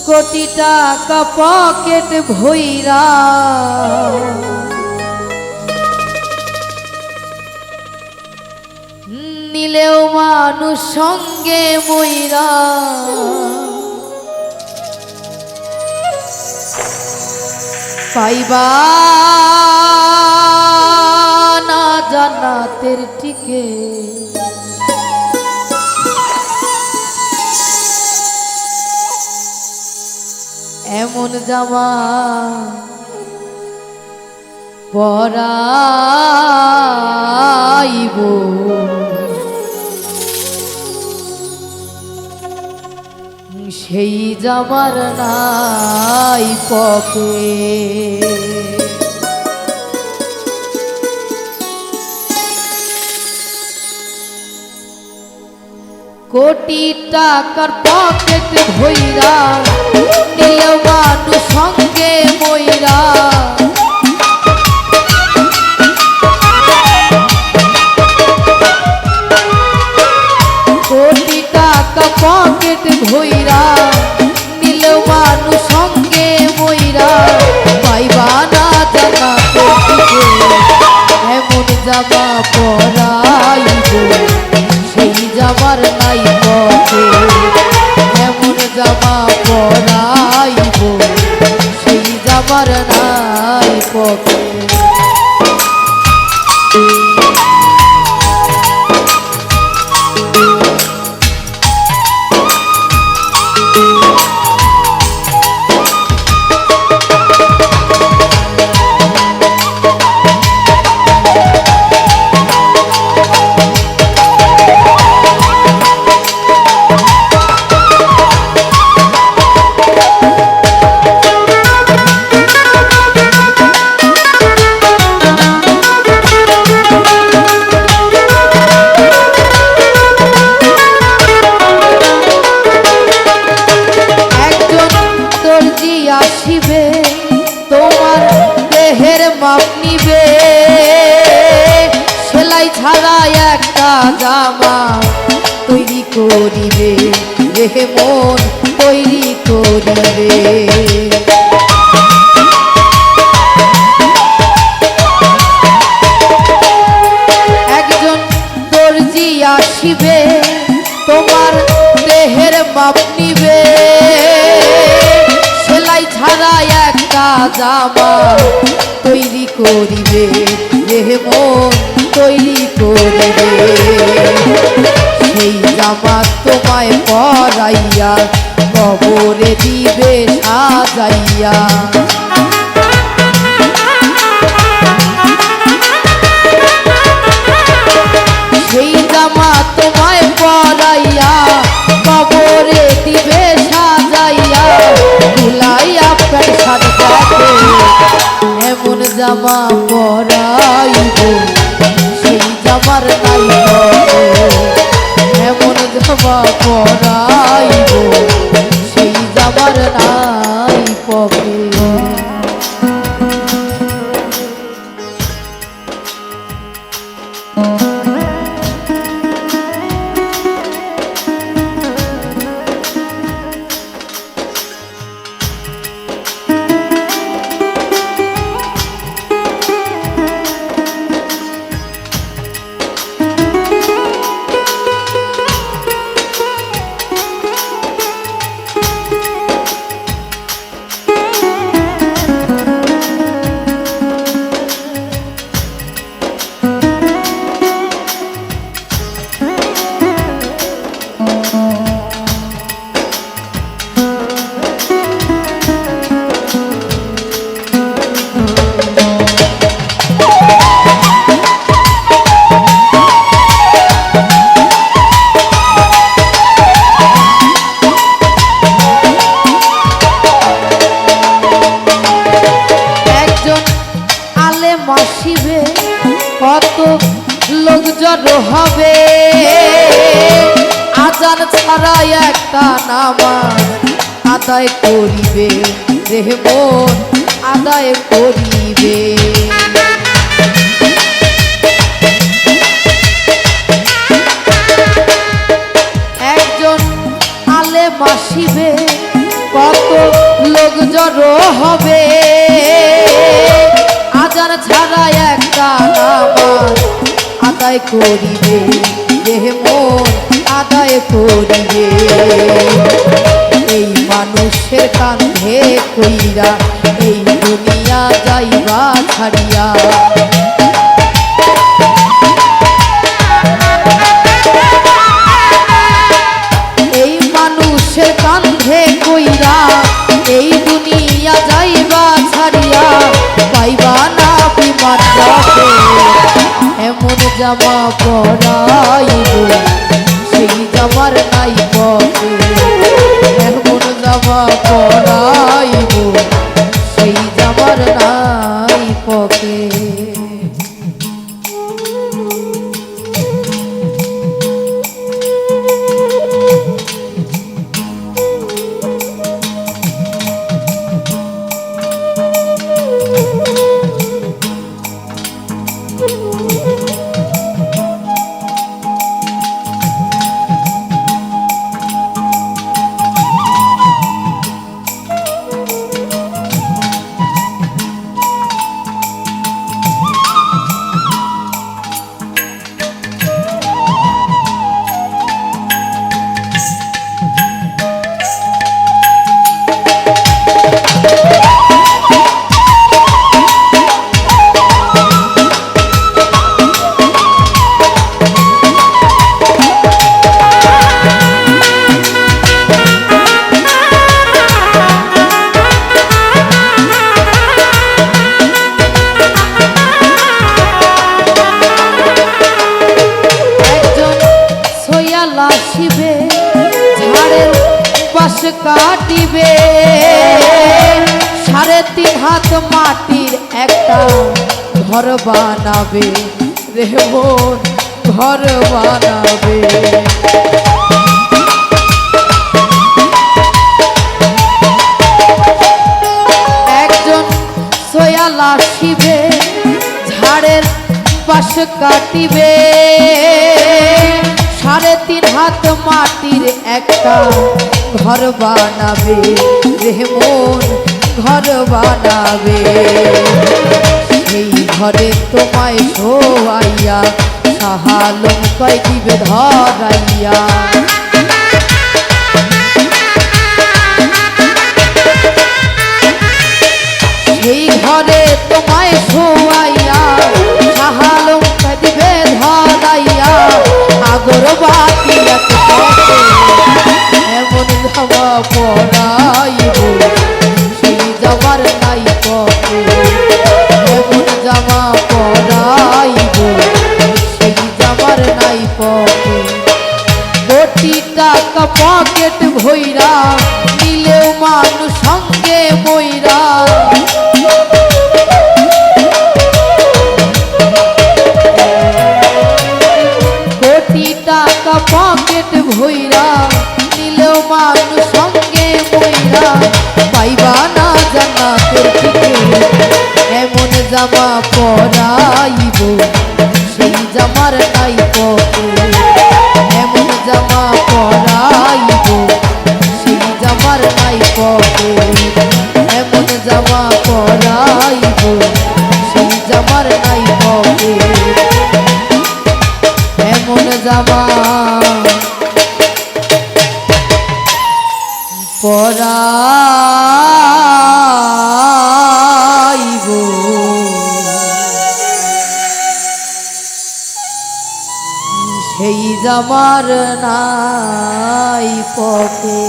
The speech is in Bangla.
কোটি টাকা পকেট ভইরা নিলেও মানুষ সঙ্গে মইরা পাইবা না জান্নাতের টিকে এমন জামা পরাইব সেই জামার নাই পকে কোটি টাকার পকেট ভইরা নিলেও মানুষ সঙ্গে মইরা কোটি টাকা পকেট ভইরা নিলেও মানুষ সঙ্গে মইরা পাইবা না জান্নাতের টিকে এমন জামা পরাইব সেই জামার নাই পকে এমন জামা পরাইব সেই জামার নাই পকে আসিবে তোমার দেহের মাপ নিবে সেলাই ছাড়া একটা জামা তৈরি করিবে রেহে মন তৈরি করিবে একজন দর্জি আসিবে তোমার দেহের মাপ নিবে সেলাই ছাড়া একটা জামা তৈরি করিবে রেহে মন তৈরি করিবে সেই জামা তোমায় পরাইয়া কবরে দিবে সাজাইয়া সেই জামা তোমায় পরাইয়া কবরে দিবে সাজাইয়া ভুলাইয়া পেশাদ দেখে এমন জামা পরাইব সেই জামার নাই পকে এমন জামা পরাইব সেই জামার নাই পকে আসিবে কত লোক জড়ো হবে আজান ছাড়া একটা নামাজ আদায় করিবে রেহে মন আদায় করিবে একজন আলেম আসিবে কত লোক জড়ো হবে, আজান ছাড়া একটা নামাজ আদায় করিবে দেহ মন আদায় করিবে। এই মানুষের কাঁধে কইরা এই দুনিয়া যাইবা ছাড়িয়া, এই মানুষের কাঁধে কইরা এই দুনিয়া যাইবা ছাড়িয়া, পাইবা না বিমান যাবে এমন জামা পরাইব সেই জামার নাই পকে, এমন জামা পরাইব সেই জামার নাই পকে। আসিবে ঝাড়ের পাশ কাটিবে, 3.5 হাত মাটির একটা ঘর বানাবে রে মন ঘর বানাবে। একজন সোয়াল আসিবে ঝাড়ের পাশ কাটিবে, 3.5 হাত মাটির একটা ঘর বানাবে রে মন ঘর বানাবে। সেই ঘরে তোমায় শোয়াইয়া সাহালম কয় দিবে ধরাইয়া, সেই ঘরে তোমায় শোয়াইয়া সাহালম কয় দিবে ধরাইয়া, আগরবাতি এমন জামা পরাইব সেই জামার নাই পকে, এমন জামা পরাইব সেই জামার নাই পকে। 2 টাকা পকেট ভইরা নিলেও মানুষ সঙ্গে মইরা, টাকা পকেট ভইরা নিলেও মানুষ সঙ্গে মইরা, পাইবা না জান্নাতের টিকিট এমন জামা পরাইব সেই জামার নাই পকে, এমন জামা পরাইব সেই জামার নাই পকে, এমন জামা পরাইব সেই জামার নাই পকে, এমন জামা পরাইব সেই জামার নাই পকে।